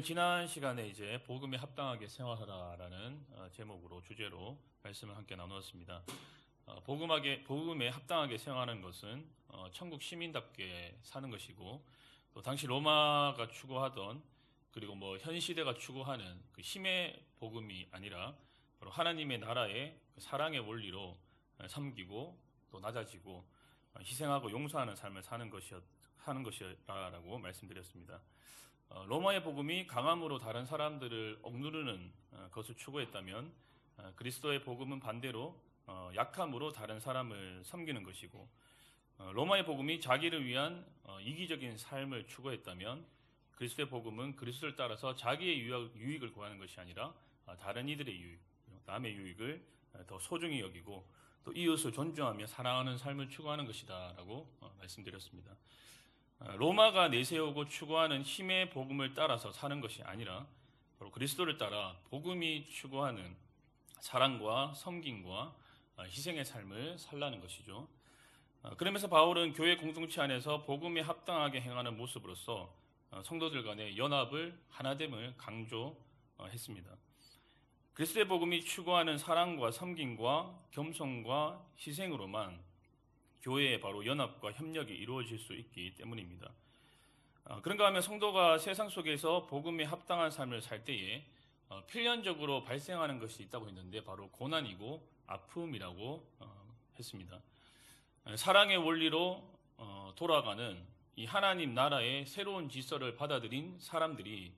지난 시간에 이제 복음에 합당하게 생활하라라는 제목으로 주제로 말씀을 함께 나누었습니다. 복음에 합당하게 생활하는 것은 천국 시민답게 사는 것이고, 또 당시 로마가 추구하던, 그리고 현 시대가 추구하는 그 힘의 복음이 아니라 바로 하나님의 나라의 그 사랑의 원리로 섬기고 또 낮아지고 희생하고 용서하는 삶을 사는 것이라고 말씀드렸습니다. 로마의 복음이 강함으로 다른 사람들을 억누르는 것을 추구했다면, 그리스도의 복음은 반대로 약함으로 다른 사람을 섬기는 것이고, 로마의 복음이 자기를 위한 이기적인 삶을 추구했다면, 그리스도의 복음은 그리스도를 따라서 자기의 유익을 구하는 것이 아니라 다른 이들의 유익, 남의 유익을 더 소중히 여기고 또 이웃을 존중하며 사랑하는 삶을 추구하는 것이다라고 말씀드렸습니다. 로마가 내세우고 추구하는 힘의 복음을 따라서 사는 것이 아니라 바로 그리스도를 따라 복음이 추구하는 사랑과 섬김과 희생의 삶을 살라는 것이죠. 그러면서 바울은 교회 공동체 안에서 복음에 합당하게 행하는 모습으로서 성도들 간의 연합을, 하나됨을 강조했습니다. 그리스도의 복음이 추구하는 사랑과 섬김과 겸손과 희생으로만 교회의 바로 연합과 협력이 이루어질 수 있기 때문입니다. 그런가 하면 성도가 세상 속에서 복음에 합당한 삶을 살 때에 필연적으로 발생하는 것이 있다고 했는데, 바로 고난이고 아픔이라고 했습니다. 사랑의 원리로 돌아가는 이 하나님 나라의 새로운 질서를 받아들인 사람들이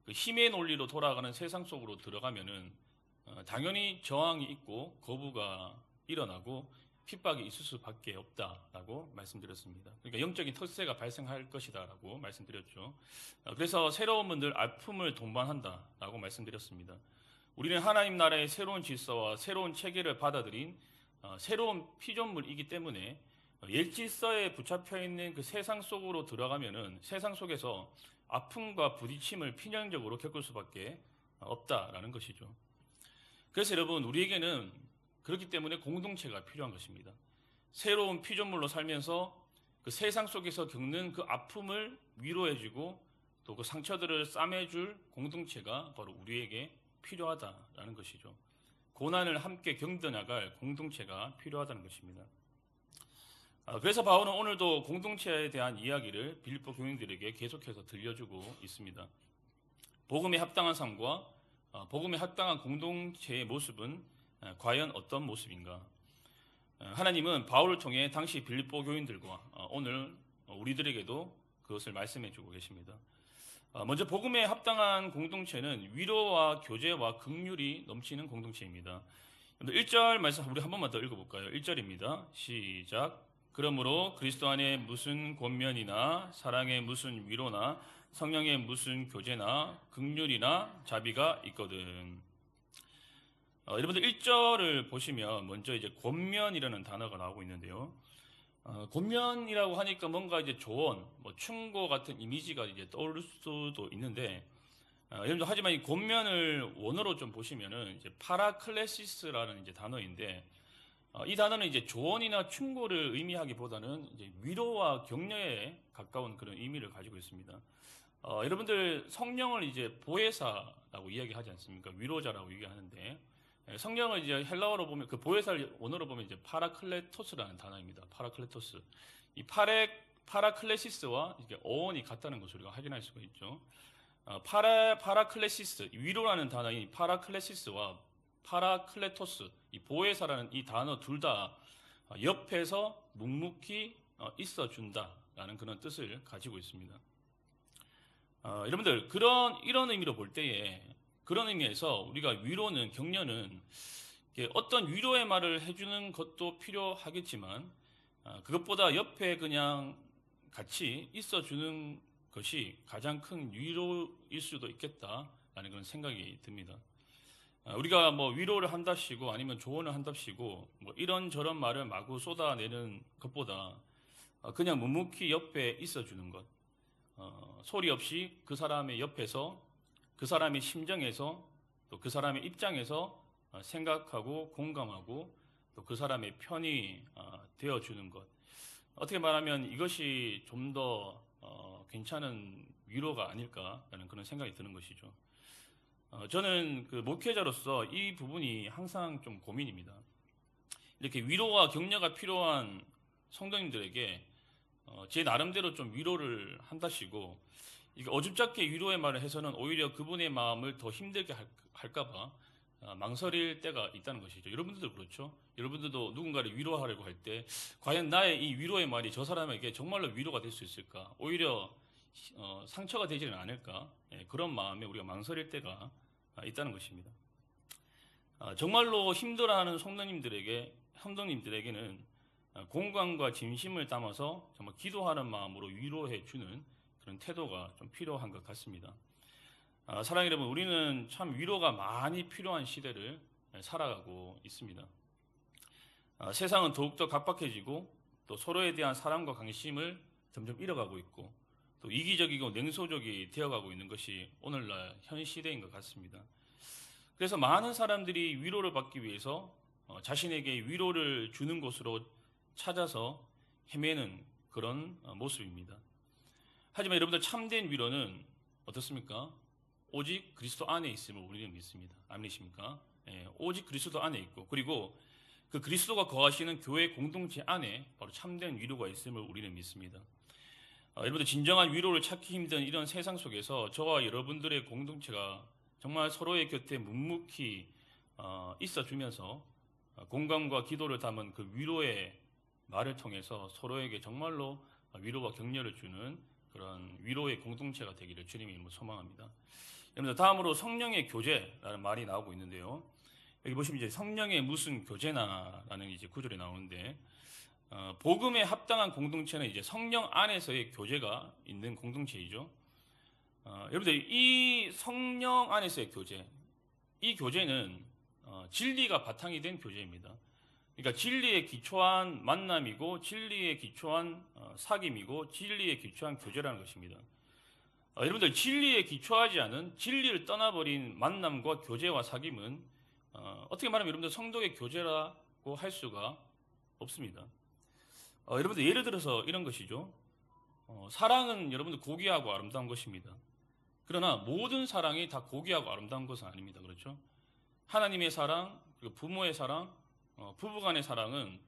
그 힘의 논리로 돌아가는 세상 속으로 들어가면은 당연히 저항이 있고 거부가 일어나고 핍박이 있을 수밖에 없다라고 말씀드렸습니다. 그러니까 영적인 텃세가 발생할 것이다라고 말씀드렸죠. 그래서 새로운 늘 아픔을 동반한다라고 말씀드렸습니다. 우리는 하나님 나라의 새로운 질서와 새로운 체계를 받아들인 새로운 피조물이기 때문에 옛 질서에 붙잡혀 있는 그 세상 속으로 들어가면은 세상 속에서 아픔과 부딪힘을 필연적으로 겪을 수밖에 없다라는 것이죠. 그래서 여러분, 우리에게는 그렇기 때문에 공동체가 필요한 것입니다. 새로운 피조물로 살면서 그 세상 속에서 겪는 그 아픔을 위로해주고 또 그 상처들을 싸매줄 공동체가 바로 우리에게 필요하다라는 것이죠. 고난을 함께 견뎌나갈 공동체가 필요하다는 것입니다. 그래서 바울은 오늘도 공동체에 대한 이야기를 빌립보 교인들에게 계속해서 들려주고 있습니다. 복음에 합당한 삶과 복음에 합당한 공동체의 모습은 과연 어떤 모습인가? 하나님은 바울을 통해 당시 빌립보 교인들과 오늘 우리들에게도 그것을 말씀해 주고 계십니다. 먼저 복음에 합당한 공동체는 위로와 교제와 긍휼이 넘치는 공동체입니다. 1절 말씀 우리 한 번만 더 읽어볼까요? 1절입니다. 시작. 그러므로 그리스도 안에 무슨 권면이나 사랑의 무슨 위로나 성령의 무슨 교제나 긍휼이나 자비가 있거든. 여러분들 1절을 보시면 먼저 이제 권면이라는 단어가 나오고 있는데요. 권면이라고 하니까 뭔가 이제 조언, 충고 같은 이미지가 이제 떠오를 수도 있는데, 여러분들 하지만 이 권면을 원어로 좀 보시면은 이제 파라클레시스라는 이제 단어인데, 이 단어는 이제 조언이나 충고를 의미하기보다는 이제 위로와 격려에 가까운 그런 의미를 가지고 있습니다. 여러분들 성령을 이제 보혜사라고 이야기하지 않습니까? 위로자라고 얘기하는데, 성령을 이제 헬라어로 보면 그 보혜사를 원어로 보면 이제 파라클레토스라는 단어입니다. 파라클레토스. 이 파라클레시스와 이게 어원이 같다는 것을 우리가 확인할 수가 있죠. 파라클레시스, 위로라는 단어인 파라클레시스와 파라클레토스, 이 보혜사라는 이 단어 둘 다 옆에서 묵묵히 있어준다라는 그런 뜻을 가지고 있습니다. 여러분들 이런 의미로 볼 때에, 그런 의미에서 우리가 위로는, 격려는 어떤 위로의 말을 해주는 것도 필요하겠지만 그것보다 옆에 그냥 같이 있어주는 것이 가장 큰 위로일 수도 있겠다라는 그런 생각이 듭니다. 우리가 위로를 한답시고 아니면 조언을 한답시고 이런저런 말을 마구 쏟아내는 것보다 그냥 묵묵히 옆에 있어주는 것, 소리 없이 그 사람의 옆에서 그 사람의 심정에서 또 그 사람의 입장에서 생각하고 공감하고 또 그 사람의 편이 되어주는 것, 어떻게 말하면 이것이 좀 더 괜찮은 위로가 아닐까라는 그런 생각이 드는 것이죠. 저는 그 목회자로서 이 부분이 항상 좀 고민입니다. 이렇게 위로와 격려가 필요한 성도님들에게 제 나름대로 좀 위로를 한다시고 이게 어줍잖게 위로의 말을 해서는 오히려 그분의 마음을 더 힘들게 할까봐 망설일 때가 있다는 것이죠. 여러분들도 그렇죠. 여러분들도 누군가를 위로하려고 할 때 과연 나의 이 위로의 말이 저 사람에게 정말로 위로가 될 수 있을까? 오히려 상처가 되지는 않을까? 그런 마음에 우리가 망설일 때가 있다는 것입니다. 정말로 힘들어하는 성도님들에게는 공감과 진심을 담아서 정말 기도하는 마음으로 위로해 주는 그런 태도가 좀 필요한 것 같습니다. 사랑하는 여러분, 우리는 참 위로가 많이 필요한 시대를 살아가고 있습니다. 세상은 더욱더 각박해지고 또 서로에 대한 사랑과 관심을 점점 잃어가고 있고 또 이기적이고 냉소적이 되어가고 있는 것이 오늘날 현 시대인 것 같습니다. 그래서 많은 사람들이 위로를 받기 위해서 자신에게 위로를 주는 곳으로 찾아서 헤매는 그런 모습입니다. 하지만 여러분들 참된 위로는 어떻습니까? 오직 그리스도 안에 있음을 우리는 믿습니다. 아멘이십니까? 오직 그리스도 안에 있고 그리고 그 그리스도가 거하시는 교회 공동체 안에 바로 참된 위로가 있음을 우리는 믿습니다. 여러분들 진정한 위로를 찾기 힘든 이런 세상 속에서 저와 여러분들의 공동체가 정말 서로의 곁에 묵묵히 있어주면서 공감과 기도를 담은 그 위로의 말을 통해서 서로에게 정말로 위로와 격려를 주는 그런 위로의 공동체가 되기를 주님의 이름으로 소망합니다. 여러분들 다음으로 성령의 교제라는 말이 나오고 있는데요. 여기 보시면 이제 성령의 무슨 교제나라는 이제 구절이 나오는데 복음에 합당한 공동체는 이제 성령 안에서의 교제가 있는 공동체이죠. 여러분들 이 성령 안에서의 교제, 이 교제는 진리가 바탕이 된 교제입니다. 그러니까 진리에 기초한 만남이고 진리에 기초한 사귐이고 진리에 기초한 교제라는 것입니다. 여러분들 진리에 기초하지 않은 진리를 떠나버린 만남과 교제와 사귐은 어떻게 말하면 여러분들 성도의 교제라고 할 수가 없습니다. 여러분들 예를 들어서 이런 것이죠. 사랑은 여러분들 고귀하고 아름다운 것입니다. 그러나 모든 사랑이 다 고귀하고 아름다운 것은 아닙니다. 그렇죠? 하나님의 사랑, 그리고 부모의 사랑, 부부간의 사랑은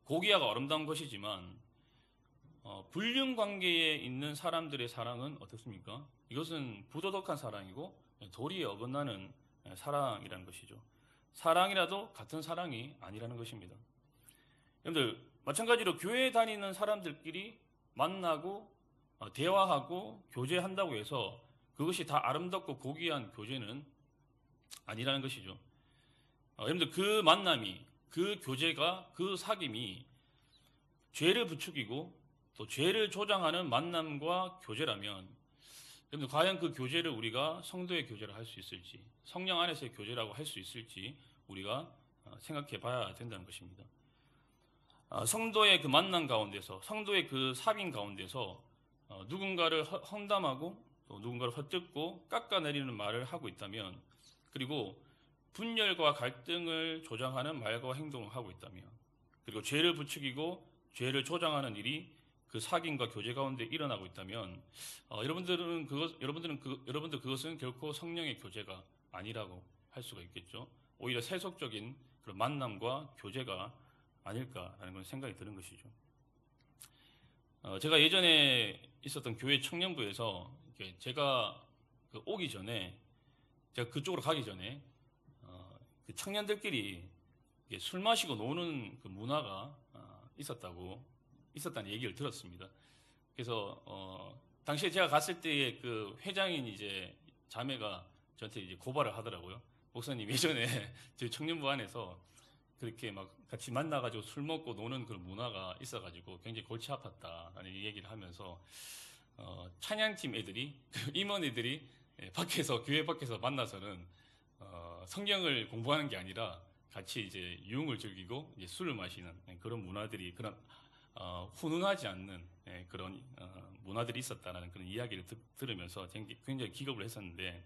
고귀하고 아름다운 것이지만 불륜 관계에 있는 사람들의 사랑은 어떻습니까? 이것은 부도덕한 사랑이고 도리에 어긋나는 사랑이라는 것이죠. 사랑이라도 같은 사랑이 아니라는 것입니다. 여러분들 마찬가지로 교회에 다니는 사람들끼리 만나고 대화하고 교제한다고 해서 그것이 다 아름답고 고귀한 교제는 아니라는 것이죠. 여러분들 그 만남이, 그 교제가, 그 사귐이 죄를 부추기고 또 죄를 조장하는 만남과 교제라면 여러분들 과연 그 교제를 우리가 성도의 교제를 할 수 있을지, 성령 안에서의 교제라고 할 수 있을지 우리가 생각해 봐야 된다는 것입니다. 성도의 그 만남 가운데서, 성도의 그 사귐 가운데서 누군가를 험담하고 또 누군가를 헛뜯고 깎아내리는 말을 하고 있다면, 그리고 분열과 갈등을 조장하는 말과 행동을 하고 있다면, 그리고 죄를 부추기고 죄를 조장하는 일이 그 사귐과 교제 가운데 일어나고 있다면, 여러분들 그것은 결코 성령의 교제가 아니라고 할 수가 있겠죠. 오히려 세속적인 그런 만남과 교제가 아닐까라는 건 생각이 드는 것이죠. 제가 예전에 있었던 교회 청년부에서 제가 오기 전에, 제가 그쪽으로 가기 전에 그 청년들끼리 술 마시고 노는 그 문화가 있었다는 얘기를 들었습니다. 그래서 당시에 제가 갔을 때의 그 회장인 이제 자매가 저한테 이제 고발을 하더라고요. 목사님, 예전에 저희 청년부 안에서 그렇게 막 같이 만나가지고 술 먹고 노는 그런 문화가 있어가지고 굉장히 골치 아팠다라는 얘기를 하면서 찬양팀 애들이, 임원 애들이 밖에서, 교회 밖에서 만나서는 성경을 공부하는 게 아니라 같이 이제 유흥을 즐기고 이제 술을 마시는 그런 문화들이, 그런 훈훈하지 않는 그런 문화들이 있었다라는 그런 이야기를 들으면서 굉장히 기겁을 했었는데,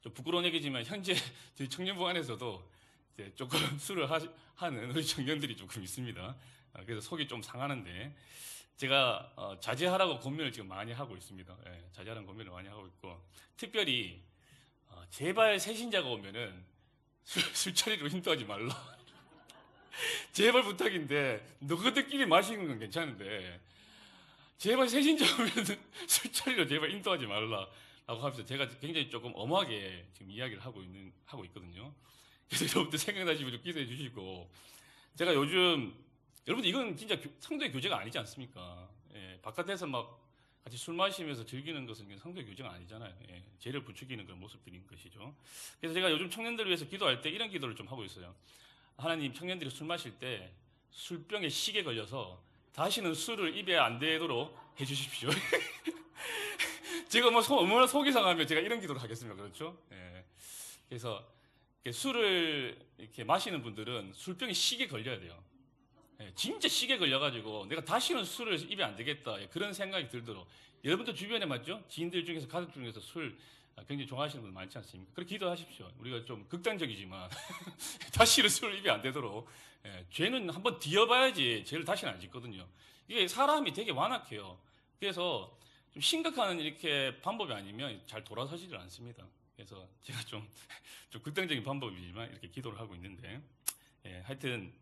좀 부끄러운 얘기지만 현재 저희 청년부 안에서도 이제 조금 술을 하는 우리 청년들이 조금 있습니다. 그래서 속이 좀 상하는데, 제가 자제하라고 권면을 지금 많이 하고 있습니다. 예, 자제하라는 권면을 많이 하고 있고, 특별히 제발 새신자가 오면은 술자리로 인도하지 말라. 제발 부탁인데 너희들끼리 마시는 건 괜찮은데 제발 새신자 오면은 술자리로 제발 인도하지 말라. 라고 하면서 제가 굉장히 조금 엄하게 지금 이야기를 하고 있거든요. 그래서 여러분들 생각나시면 좀 기도해 주시고, 제가 요즘, 여러분들 이건 진짜 성도의 교제가 아니지 않습니까? 예, 바깥에서 막 같이 술 마시면서 즐기는 것은 성도의 교제가 아니잖아요. 예, 죄를 부추기는 그런 모습들인 것이죠. 그래서 제가 요즘 청년들을 위해서 기도할 때 이런 기도를 좀 하고 있어요. 하나님, 청년들이 술 마실 때 술병에 시게 걸려서 다시는 술을 입에 안 대도록 해주십시오. 제가 뭐 얼마나 속이 상하면 제가 이런 기도를 하겠습니까? 그렇죠? 예. 그래서 술을 이렇게 마시는 분들은 술병에 시게 걸려야 돼요. 예, 진짜 시계 걸려가지고 내가 다시는 술을 입에 안 되겠다, 예, 그런 생각이 들도록. 여러분들 주변에 맞죠? 지인들 중에서, 가족 중에서 술 굉장히 좋아하시는 분 많지 않습니까? 그렇게 기도하십시오. 우리가 좀 극단적이지만 다시는 술 입에 안 되도록. 예, 죄는 한번 뒤어봐야지 죄를 다시는 안 짓거든요. 이게 사람이 되게 완악해요. 그래서 좀 심각한 이렇게 방법이 아니면 잘 돌아서지를 않습니다. 그래서 제가 좀 극단적인 방법이지만 이렇게 기도를 하고 있는데, 예, 하여튼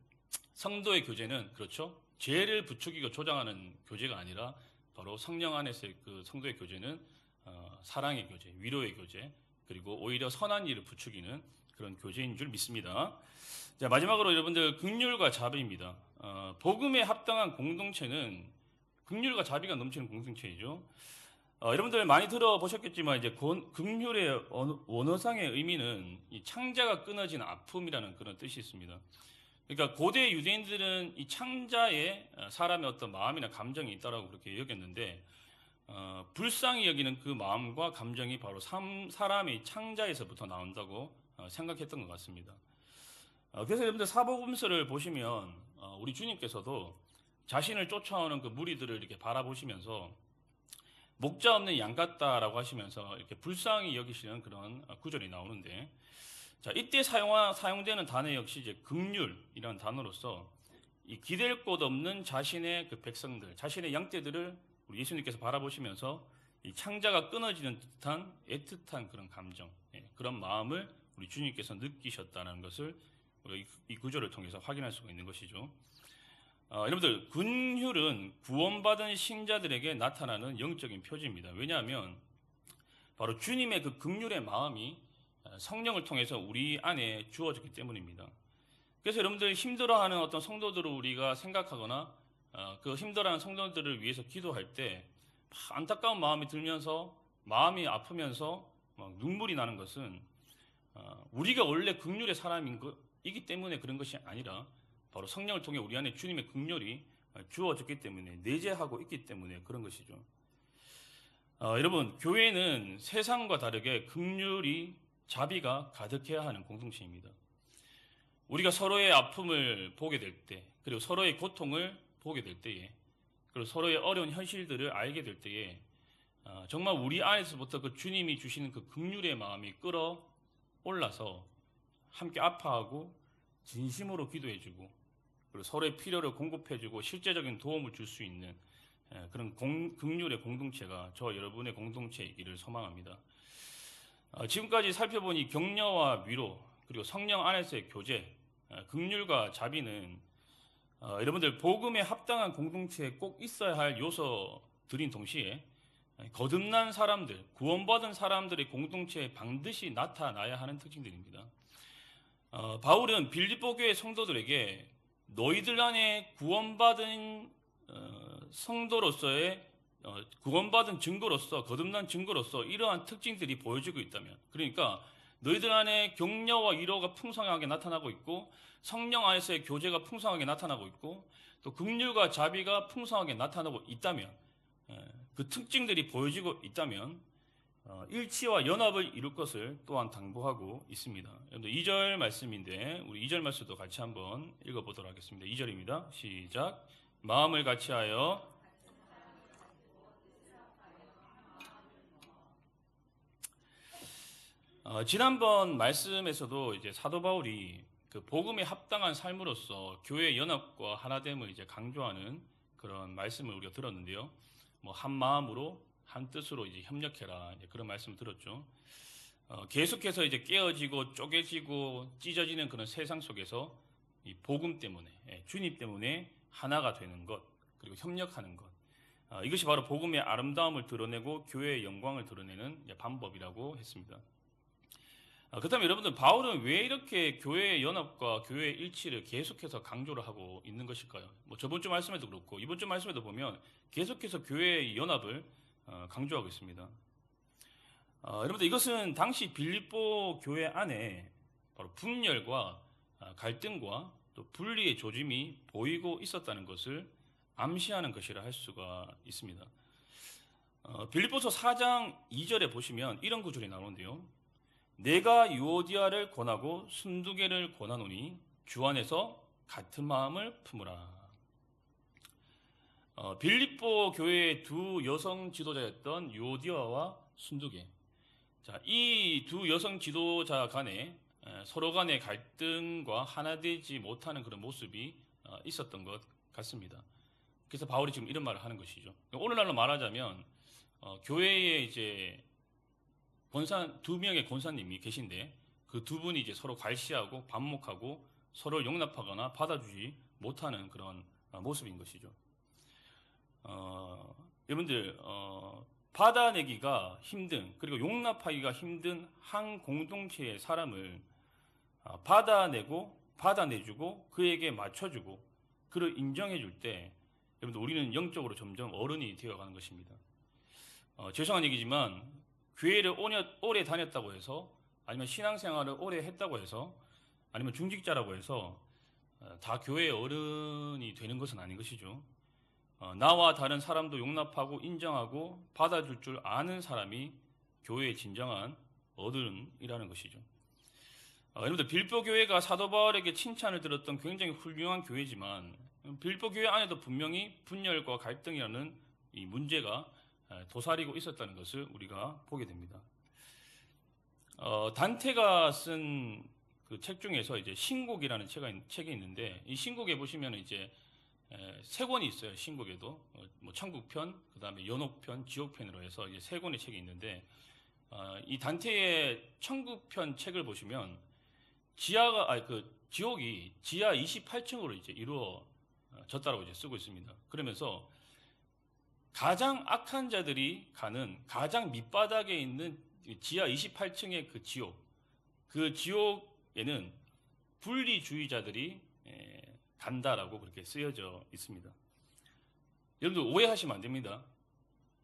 성도의 교제는 그렇죠. 죄를 부추기고 조장하는 교제가 아니라 바로 성령 안에서의 그 성도의 교제는 사랑의 교제, 위로의 교제, 그리고 오히려 선한 일을 부추기는 그런 교제인 줄 믿습니다. 자, 마지막으로 여러분들, 긍휼과 자비입니다. 복음에 합당한 공동체는 긍휼과 자비가 넘치는 공동체이죠. 여러분들 많이 들어보셨겠지만 이제 긍휼의 원어상의 의미는 이 창자가 끊어진 아픔이라는 그런 뜻이 있습니다. 그러니까 고대 유대인들은 이 창자에 사람의 어떤 마음이나 감정이 있다라고 그렇게 여겼는데, 불쌍히 여기는 그 마음과 감정이 바로 사람의 창자에서부터 나온다고 생각했던 것 같습니다. 그래서 여러분들 사복음서를 보시면 우리 주님께서도 자신을 쫓아오는 그 무리들을 이렇게 바라보시면서 목자 없는 양 같다라고 하시면서 이렇게 불쌍히 여기시는 그런 구절이 나오는데, 자, 이때 사용되는 단어 역시 이제 긍휼이라는 단어로서 이 기댈 곳 없는 자신의 그 백성들, 자신의 양떼들을 우리 예수님께서 바라보시면서 이 창자가 끊어지는 듯한 애틋한 그런 감정, 그런 마음을 우리 주님께서 느끼셨다는 것을 우리가 이 구절을 통해서 확인할 수가 있는 것이죠. 여러분들, 긍휼은 구원받은 신자들에게 나타나는 영적인 표지입니다. 왜냐하면 바로 주님의 그 긍휼의 마음이 성령을 통해서 우리 안에 주어졌기 때문입니다. 그래서 여러분들, 힘들어하는 어떤 성도들을 우리가 생각하거나 그 힘들어하는 성도들을 위해서 기도할 때 안타까운 마음이 들면서, 마음이 아프면서 막 눈물이 나는 것은 우리가 원래 긍휼의 사람이기 때문에 그런 것이 아니라 바로 성령을 통해 우리 안에 주님의 긍휼이 주어졌기 때문에, 내재하고 있기 때문에 그런 것이죠. 여러분, 교회는 세상과 다르게 긍휼이, 자비가 가득해야 하는 공동체입니다. 우리가 서로의 아픔을 보게 될 때, 그리고 서로의 고통을 보게 될 때에, 그리고 서로의 어려운 현실들을 알게 될 때에 정말 우리 안에서부터 그 주님이 주시는 그 긍휼의 마음이 끌어올라서 함께 아파하고 진심으로 기도해주고, 그리고 서로의 필요를 공급해주고 실제적인 도움을 줄 수 있는 그런 긍휼의 공동체가 저 여러분의 공동체이기를 소망합니다. 지금까지 살펴본 격려와 위로, 그리고 성령 안에서의 교제, 긍휼과 자비는 여러분들 복음에 합당한 공동체에 꼭 있어야 할 요소들인 동시에 거듭난 사람들, 구원받은 사람들의 공동체에 반드시 나타나야 하는 특징들입니다. 바울은 빌립보 교회 성도들에게 너희들 안에 구원받은 성도로서의 구원받은 증거로서, 거듭난 증거로서 이러한 특징들이 보여지고 있다면, 그러니까 너희들 안에 격려와 위로가 풍성하게 나타나고 있고, 성령 안에서의 교제가 풍성하게 나타나고 있고, 또 긍휼과 자비가 풍성하게 나타나고 있다면, 그 특징들이 보여지고 있다면 일치와 연합을 이룰 것을 또한 당부하고 있습니다. 여러분들 2절 말씀인데 우리 2절 말씀도 같이 한번 읽어보도록 하겠습니다. 2절입니다. 시작. 마음을 같이하여 지난번 말씀에서도 이제 사도 바울이 그 복음에 합당한 삶으로서 교회 연합과 하나됨을 이제 강조하는 그런 말씀을 우리가 들었는데요. 뭐 한 마음으로 한 뜻으로 이제 협력해라, 이제 그런 말씀을 들었죠. 계속해서 이제 깨어지고 쪼개지고 찢어지는 그런 세상 속에서 이 복음 때문에, 주님 때문에 하나가 되는 것, 그리고 협력하는 것, 이것이 바로 복음의 아름다움을 드러내고 교회의 영광을 드러내는 방법이라고 했습니다. 그렇다면 여러분들, 바울은 왜 이렇게 교회의 연합과 교회의 일치를 계속해서 강조를 하고 있는 것일까요? 뭐 저번 주 말씀에도 그렇고 이번 주 말씀에도 보면 계속해서 교회의 연합을 강조하고 있습니다. 여러분들, 이것은 당시 빌립보 교회 안에 바로 분열과 갈등과 또 분리의 조짐이 보이고 있었다는 것을 암시하는 것이라 할 수가 있습니다. 빌립보서 4장 2절에 보시면 이런 구절이 나오는데요. 내가 유오디아를 권하고 순두개를 권하노니 주 안에서 같은 마음을 품으라. 빌립보 교회의 두 여성 지도자였던 유오디아와 순두개. 자, 이 두 여성 지도자 간에 서로 간의 갈등과 하나 되지 못하는 그런 모습이 있었던 것 같습니다. 그래서 바울이 지금 이런 말을 하는 것이죠. 오늘날로 말하자면 교회에 이제 두 명의 권사님이 계신데 그 두 분이 이제 서로 괄시하고 반목하고 서로 용납하거나 받아주지 못하는 그런 모습인 것이죠. 여러분들, 받아내기가 힘든, 그리고 용납하기가 힘든 한 공동체의 사람을 받아내고 받아내주고 그에게 맞춰주고 그를 인정해줄 때, 여러분들, 우리는 영적으로 점점 어른이 되어가는 것입니다. 죄송한 얘기지만 교회를 오래 다녔다고 해서, 아니면 신앙생활을 오래 했다고 해서, 아니면 중직자라고 해서 다 교회의 어른이 되는 것은 아닌 것이죠. 나와 다른 사람도 용납하고 인정하고 받아줄 줄 아는 사람이 교회의 진정한 어른이라는 것이죠. 여러분들, 빌립보 교회가 사도 바울에게 칭찬을 들었던 굉장히 훌륭한 교회지만 빌립보 교회 안에도 분명히 분열과 갈등이라는 이 문제가 도사리고 있었다는 것을 우리가 보게 됩니다. 단테가 쓴 그 책 중에서 이제 신곡이라는 책이 있는데, 이 신곡에 보시면 이제 세 권이 있어요. 신곡에도 뭐 천국편, 그 다음에 연옥편, 지옥편으로 해서 이제 세 권의 책이 있는데, 이 단테의 천국편 책을 보시면 지옥이 지하 28층으로 이제 이루어졌다라고 이제 쓰고 있습니다. 그러면서 가장 악한 자들이 가는 가장 밑바닥에 있는 지하 28층의 그 지옥에는 분리주의자들이 간다라고 그렇게 쓰여져 있습니다. 여러분들, 오해하시면 안 됩니다.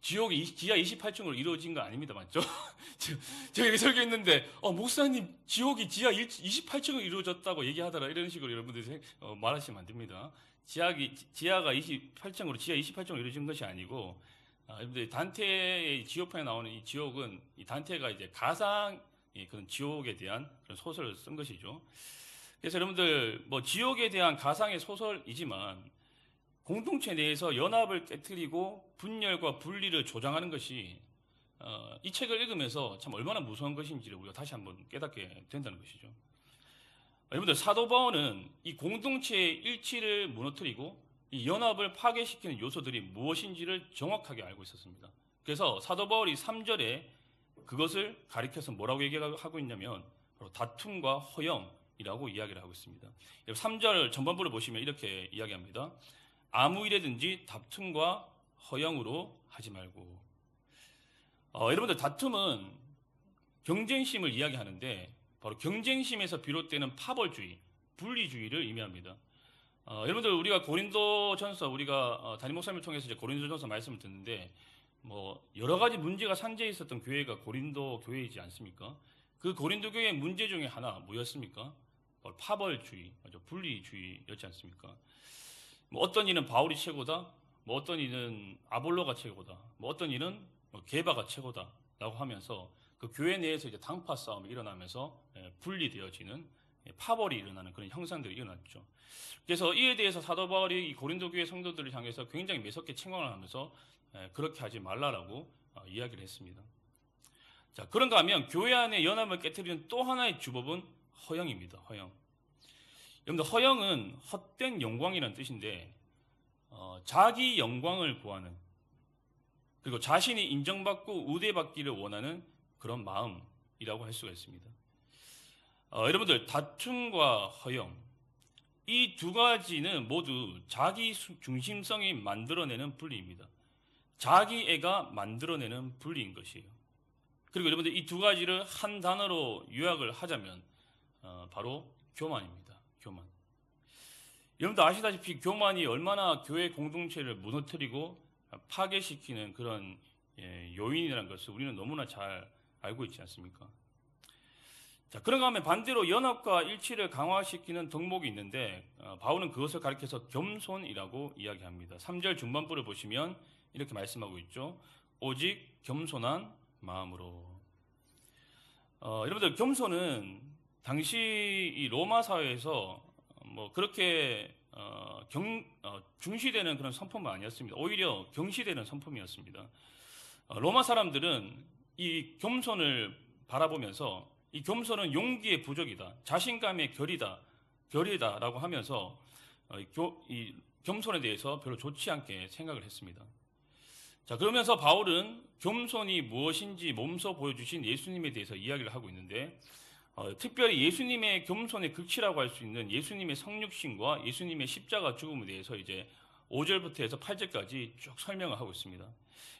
지옥이 지하 28층으로 이루어진 거 아닙니다. 맞죠? 제가 여기 설교했는데 목사님, 지옥이 지하 28층으로 이루어졌다고 얘기하더라, 이런 식으로 여러분들이 말하시면 안 됩니다. 지하가 28층으로 지하 28층으로 이루어진 것이 아니고, 여러분들, 단테의 지옥편에 나오는 이 지옥은 이 단테가 이제 가상 그런 지옥에 대한 그런 소설을 쓴 것이죠. 그래서 여러분들, 뭐 지옥에 대한 가상의 소설이지만 공동체 내에서 연합을 깨트리고 분열과 분리를 조장하는 것이 이 책을 읽으면서 참 얼마나 무서운 것인지를 우리가 다시 한번 깨닫게 된다는 것이죠. 여러분들, 사도 바울은 이 공동체의 일치를 무너뜨리고 이 연합을 파괴시키는 요소들이 무엇인지를 정확하게 알고 있었습니다. 그래서 사도 바울이 3절에 그것을 가리켜서 뭐라고 얘기하고 있냐면 바로 다툼과 허영이라고 이야기를 하고 있습니다. 3절 전반부를 보시면 이렇게 이야기합니다. 아무 일에든지 다툼과 허영으로 하지 말고. 여러분들, 다툼은 경쟁심을 이야기하는데 바로 경쟁심에서 비롯되는 파벌주의, 분리주의를 의미합니다. 여러분들, 우리가 고린도전서, 우리가 담임 목사님을 통해서 이제 고린도전서 말씀을 듣는데 뭐 여러 가지 문제가 산재해 있었던 교회가 고린도 교회이지 않습니까? 그 고린도 교회의 문제 중에 하나 뭐였습니까? 바로 파벌주의, 분리주의였지 않습니까? 뭐 어떤 이는 바울이 최고다, 뭐 어떤 이는 아볼로가 최고다, 뭐 어떤 이는 게바가 최고다라고 하면서 그 교회 내에서 이제 당파 싸움이 일어나면서 분리되어지는 파벌이 일어나는 그런 형상들이 일어났죠. 그래서 이에 대해서 사도 바울이 이 고린도 교회 성도들을 향해서 굉장히 매섭게 책망을 하면서 그렇게 하지 말라라고 이야기를 했습니다. 자, 그런가 하면 교회 안에 연합을 깨트리는 또 하나의 주법은 허영입니다. 허영. 여러분들, 허영은 헛된 영광이라는 뜻인데 자기 영광을 구하는, 그리고 자신이 인정받고 우대받기를 원하는 그런 마음이라고 할 수가 있습니다. 여러분들, 다툼과 허영, 이 두 가지는 모두 자기 중심성이 만들어내는 분리입니다. 자기애가 만들어내는 분리인 것이에요. 그리고 여러분들, 이 두 가지를 한 단어로 요약을 하자면 바로 교만입니다. 교만. 여러분들 아시다시피 교만이 얼마나 교회 공동체를 무너뜨리고 파괴시키는 그런 요인이라는 것을 우리는 너무나 잘 알고 있지 않습니까? 자, 그런가 하면 반대로 연합과 일치를 강화시키는 덕목이 있는데 바울은 그것을 가리켜서 겸손이라고 이야기합니다. 3절 중반부를 보시면 이렇게 말씀하고 있죠. 오직 겸손한 마음으로. 여러분들, 겸손은 당시 이 로마 사회에서 그렇게 중시되는 그런 성품은 아니었습니다. 오히려 경시되는 성품이었습니다. 로마 사람들은 이 겸손을 바라보면서 이 겸손은 용기의 부족이다, 자신감의 결이다라고 하면서 이 겸손에 대해서 별로 좋지 않게 생각을 했습니다. 자, 그러면서 바울은 겸손이 무엇인지 몸소 보여주신 예수님에 대해서 이야기를 하고 있는데 특별히 예수님의 겸손의 극치라고 할 수 있는 예수님의 성육신과 예수님의 십자가 죽음에 대해서 이제 5절부터 해서 8절까지 쭉 설명을 하고 있습니다.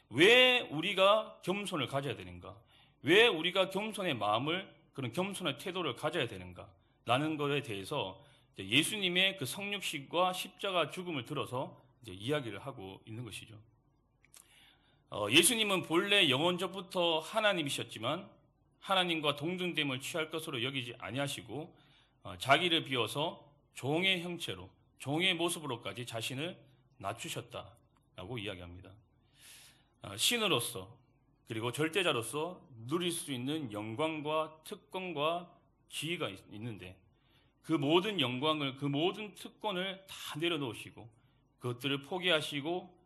왜 우리가 겸손을 가져야 되는가? 왜 우리가 겸손의 마음을, 그런 겸손의 태도를 가져야 되는가? 라는 것에 대해서 이제 예수님의 그 성육신과 십자가 죽음을 들어서 이제 이야기를 하고 있는 것이죠. 예수님은 본래 영원전부터 하나님이셨지만 하나님과 동등됨을 취할 것으로 여기지 아니하시고 자기를 비워서 종의 형체로, 종의 모습으로까지 자신을 낮추셨다라고 이야기합니다. 신으로서 그리고 절대자로서 누릴 수 있는 영광과 특권과 지위가 있는데 그 모든 영광을, 그 모든 특권을 다 내려놓으시고 그것들을 포기하시고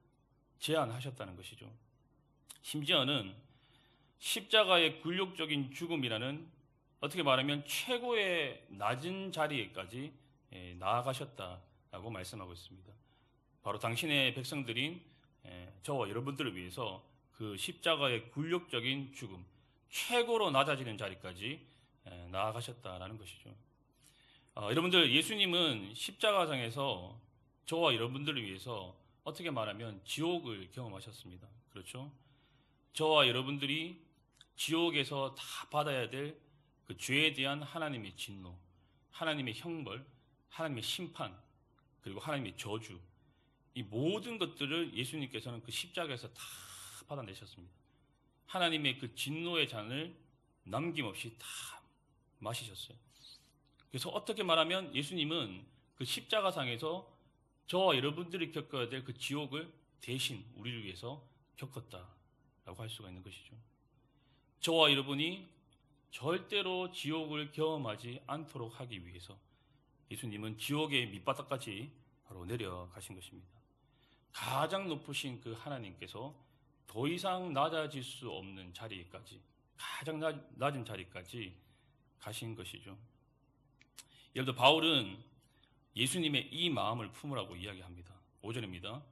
제한하셨다는 것이죠. 심지어는 십자가의 굴욕적인 죽음이라는, 어떻게 말하면 최고의 낮은 자리에까지 나아가셨다라고 말씀하고 있습니다. 바로 당신의 백성들인 저와 여러분들을 위해서 그 십자가의 굴욕적인 죽음, 최고로 낮아지는 자리까지 나아가셨다라는 것이죠. 여러분들, 예수님은 십자가상에서 저와 여러분들을 위해서 어떻게 말하면 지옥을 경험하셨습니다. 그렇죠? 저와 여러분들이 지옥에서 다 받아야 될 그 죄에 대한 하나님의 진노, 하나님의 형벌, 하나님의 심판, 그리고 하나님의 저주, 이 모든 것들을 예수님께서는 그 십자가에서 다 받아내셨습니다. 하나님의 그 진노의 잔을 남김없이 다 마시셨어요. 그래서 어떻게 말하면 예수님은 그 십자가상에서 저와 여러분들이 겪어야 될 그 지옥을 대신 우리를 위해서 겪었다라고 할 수가 있는 것이죠. 저와 여러분이 절대로 지옥을 경험하지 않도록 하기 위해서 예수님은 지옥의 밑바닥까지 바로 내려가신 것입니다. 가장 높으신 그 하나님께서 더 이상 낮아질 수 없는 자리까지, 가장 낮은 자리까지 가신 것이죠. 예를 들어 바울은 예수님의 이 마음을 품으라고 이야기합니다. 5절입니다.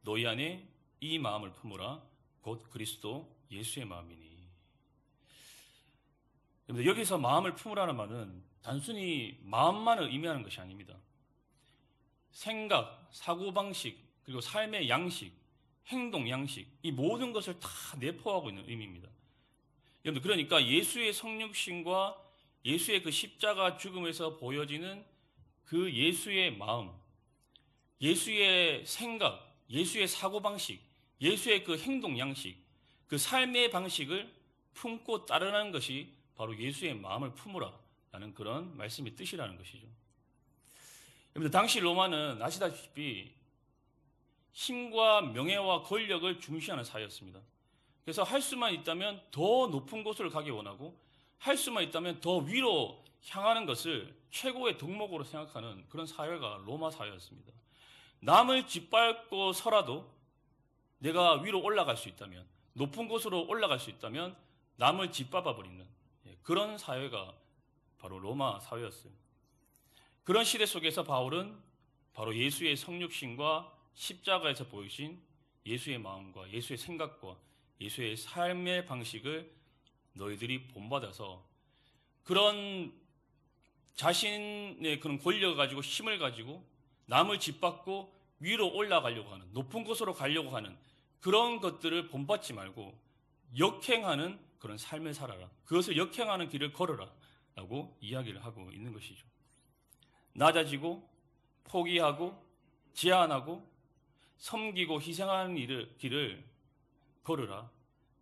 너희 안에 이 마음을 품으라. 곧 그리스도 예수의 마음이니. 여기서 마음을 품으라는 말은 단순히 마음만을 의미하는 것이 아닙니다. 생각, 사고방식, 그리고 삶의 양식, 행동 양식, 이 모든 것을 다 내포하고 있는 의미입니다. 여러분, 그러니까 예수의 성육신과 예수의 그 십자가 죽음에서 보여지는 그 예수의 마음, 예수의 생각, 예수의 사고방식, 예수의 그 행동 양식, 그 삶의 방식을 품고 따르는 것이 바로 예수의 마음을 품으라라는 그런 말씀의 뜻이라는 것이죠. 여러분들, 당시 로마는 아시다시피 힘과 명예와 권력을 중시하는 사회였습니다. 그래서 할 수만 있다면 더 높은 곳을 가기 원하고 할 수만 있다면 더 위로 향하는 것을 최고의 덕목으로 생각하는 그런 사회가 로마 사회였습니다. 남을 짓밟고 서라도 내가 위로 올라갈 수 있다면, 높은 곳으로 올라갈 수 있다면 남을 짓밟아 버리는 그런 사회가 바로 로마 사회였어요. 그런 시대 속에서 바울은 바로 예수의 성육신과 십자가에서 보이신 예수의 마음과 예수의 생각과 예수의 삶의 방식을 너희들이 본받아서 그런 자신의 그런 권력을 가지고 힘을 가지고 남을 짓밟고 위로 올라가려고 하는 높은 곳으로 가려고 하는 그런 것들을 본받지 말고 역행하는 그런 삶을 살아라. 그것을 역행하는 길을 걸어라 라고 이야기를 하고 있는 것이죠. 낮아지고 포기하고 제한하고 섬기고 희생하는 길을 걸으라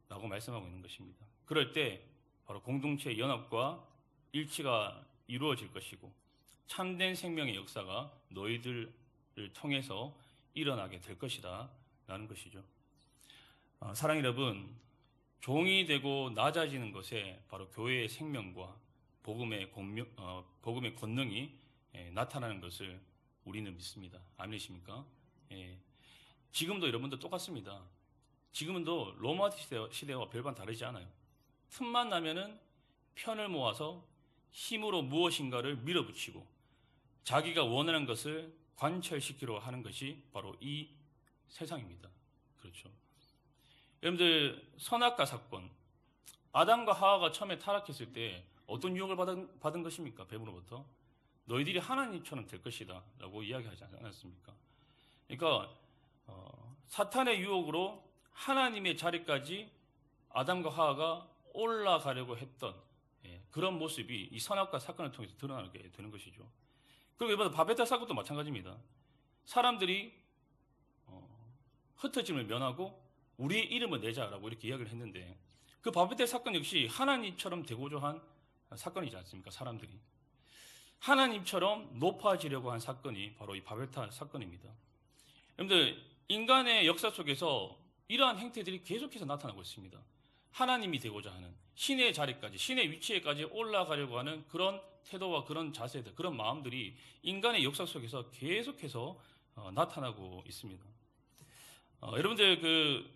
라고 말씀하고 있는 것입니다. 그럴 때 바로 공동체의 연합과 일치가 이루어질 것이고 참된 생명의 역사가 너희들을 통해서 일어나게 될 것이다 라는 것이죠. 사랑하는 여러분, 종이 되고 낮아지는 것에 바로 교회의 생명과 복음의 권능이 나타나는 것을 우리는 믿습니다. 아멘이십니까? 지금도 여러분들 똑같습니다. 지금도 로마 시대와 별반 다르지 않아요. 틈만 나면은 편을 모아서 힘으로 무엇인가를 밀어붙이고 자기가 원하는 것을 관철시키려 하는 것이 바로 이 세상입니다. 그렇죠. 여러분들 선악과 사건, 아담과 하와가 처음에 타락했을 때 어떤 유혹을 받은 것입니까? 뱀으로부터 너희들이 하나님처럼 될 것이다 라고 이야기하지 않았습니까? 그러니까 사탄의 유혹으로 하나님의 자리까지 아담과 하와가 올라가려고 했던 그런 모습이 이 선악과 사건을 통해서 드러나게 되는 것이죠. 그리고 이번 바베타 사건도 마찬가지입니다. 사람들이 흩어짐을 면하고 우리의 이름을 내자라고 이렇게 이야기를 했는데 그 바베타 사건 역시 하나님처럼 되고자 한 사건이지 않습니까? 사람들이 하나님처럼 높아지려고 한 사건이 바로 이 바베타 사건입니다. 여러분들 인간의 역사 속에서 이러한 행태들이 계속해서 나타나고 있습니다. 하나님이 되고자 하는 신의 자리까지, 신의 위치에까지 올라가려고 하는 그런 태도와 그런 자세들, 그런 마음들이 인간의 역사 속에서 계속해서 나타나고 있습니다. 여러분들 그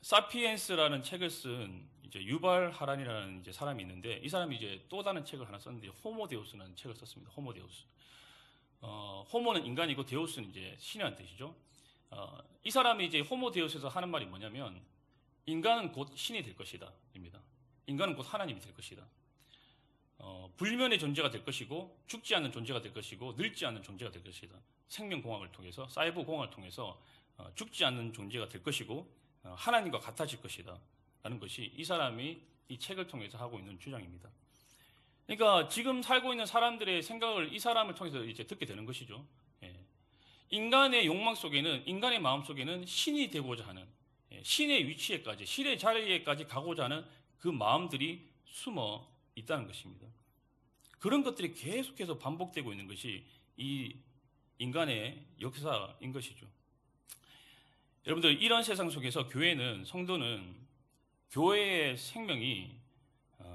사피엔스라는 책을 쓴 이제 유발 하란이라는 이제 사람이 있는데 이 사람이 이제 또 다른 책을 하나 썼는데 호모데우스라는 책을 썼습니다. 호모데우스. 호모는 인간이고 데우스는 이제 신이라는 뜻이죠. 이 사람이 이제 호모데우스에서 하는 말이 뭐냐면 인간은 곧 신이 될 것이다 입니다. 인간은 곧 하나님이 될 것이다. 불면의 존재가 될 것이고 죽지 않는 존재가 될 것이고 늙지 않는 존재가 될 것이다. 생명공학을 통해서 사이버 공학을 통해서 죽지 않는 존재가 될 것이고 하나님과 같아질 것이다 라는 것이 이 사람이 이 책을 통해서 하고 있는 주장입니다. 그러니까 지금 살고 있는 사람들의 생각을 이 사람을 통해서 이제 듣게 되는 것이죠. 인간의 욕망 속에는, 인간의 마음 속에는 신이 되고자 하는, 신의 위치에까지, 신의 자리에까지 가고자 하는 그 마음들이 숨어 있다는 것입니다. 그런 것들이 계속해서 반복되고 있는 것이 이 인간의 역사인 것이죠. 여러분들 이런 세상 속에서 교회는, 성도는 교회의 생명이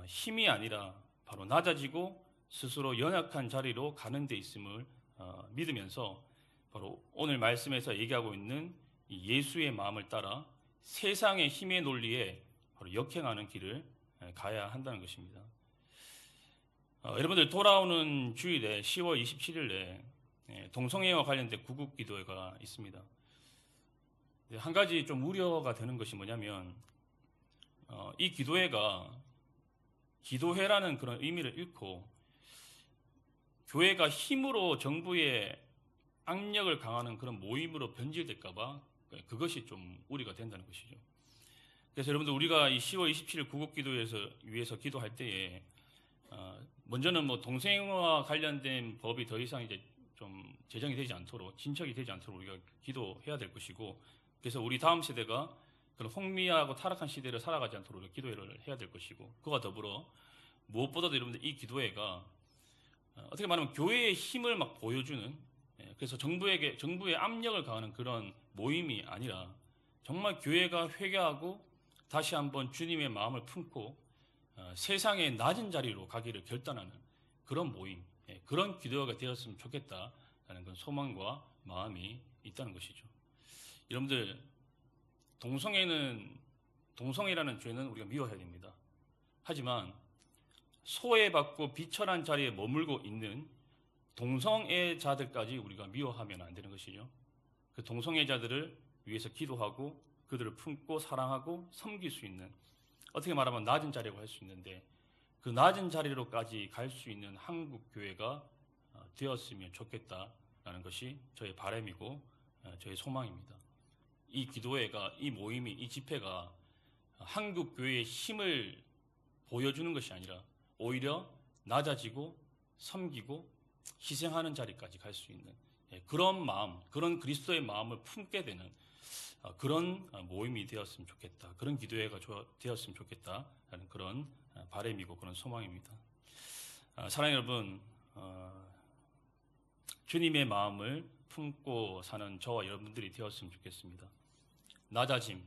힘이 아니라 바로 낮아지고 스스로 연약한 자리로 가는 데 있음을 믿으면서 바로 오늘 말씀에서 얘기하고 있는 이 예수의 마음을 따라 세상의 힘의 논리에 바로 역행하는 길을 가야 한다는 것입니다. 여러분들 돌아오는 주일에 10월 27일에 동성애와 관련된 구국기도회가 있습니다. 한 가지 좀 우려가 되는 것이 뭐냐면 이 기도회가 기도회라는 그런 의미를 잃고 교회가 힘으로 정부의 악력을 강화하는 그런 모임으로 변질될까 봐 그것이 좀 우려가 된다는 것이죠. 그래서 여러분들 우리가 이 10월 27일 구국기도회에서 위해서 기도할 때에 먼저는 뭐 동성애와 관련된 법이 더 이상 이제 좀 제정이 되지 않도록 진척이 되지 않도록 우리가 기도해야 될 것이고 그래서 우리 다음 세대가 그런 혼미하고 타락한 시대를 살아가지 않도록 기도회를 해야 될 것이고 그와 더불어 무엇보다도 여러분들 이 기도회가 어떻게 말하면 교회의 힘을 막 보여주는 그래서 정부의 압력을 가하는 그런 모임이 아니라 정말 교회가 회개하고 다시 한번 주님의 마음을 품고 세상의 낮은 자리로 가기를 결단하는 그런 모임, 그런 기도회가 되었으면 좋겠다라는 그런 소망과 마음이 있다는 것이죠. 여러분들 동성애라는 죄는 우리가 미워해야 됩니다. 하지만 소외받고 비천한 자리에 머물고 있는 동성애자들까지 우리가 미워하면 안 되는 것이죠. 그 동성애자들을 위해서 기도하고 그들을 품고 사랑하고 섬길 수 있는, 어떻게 말하면 낮은 자리라고 할 수 있는데, 그 낮은 자리로까지 갈 수 있는 한국 교회가 되었으면 좋겠다라는 것이 저의 바람이고 저의 소망입니다. 이 기도회가, 이 모임이, 이 집회가 한국 교회의 힘을 보여주는 것이 아니라 오히려 낮아지고 섬기고 희생하는 자리까지 갈 수 있는 그런 마음, 그런 그리스도의 마음을 품게 되는 그런 모임이 되었으면 좋겠다. 그런 기도회가 되었으면 좋겠다라는 그런 바람이고 그런 소망입니다. 사랑하는 여러분, 주님의 마음을 품고 사는 저와 여러분들이 되었으면 좋겠습니다. 낮아짐,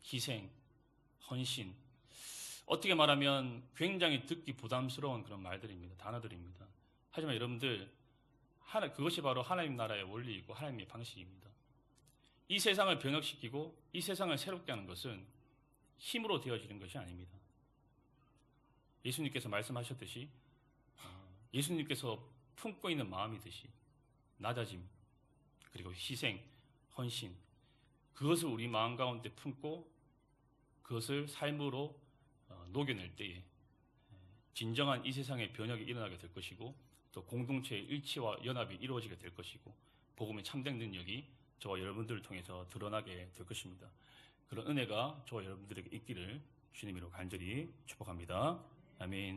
희생, 헌신, 어떻게 말하면 굉장히 듣기 부담스러운 그런 말들입니다. 단어들입니다. 하지만 여러분들, 그것이 바로 하나님 나라의 원리이고 하나님의 방식입니다. 이 세상을 변혁시키고 이 세상을 새롭게 하는 것은 힘으로 되어지는 것이 아닙니다. 예수님께서 말씀하셨듯이 예수님께서 품고 있는 마음이듯이 낮아짐, 그리고 희생, 헌신, 그것을 우리 마음 가운데 품고 그것을 삶으로 녹여낼 때에 진정한 이 세상의 변혁이 일어나게 될 것이고, 또 공동체의 일치와 연합이 이루어지게 될 것이고, 복음의 참된 능력이 저와 여러분들을 통해서 드러나게 될 것입니다. 그런 은혜가 저와 여러분들에게 있기를 주님으로 간절히 축복합니다. 아멘.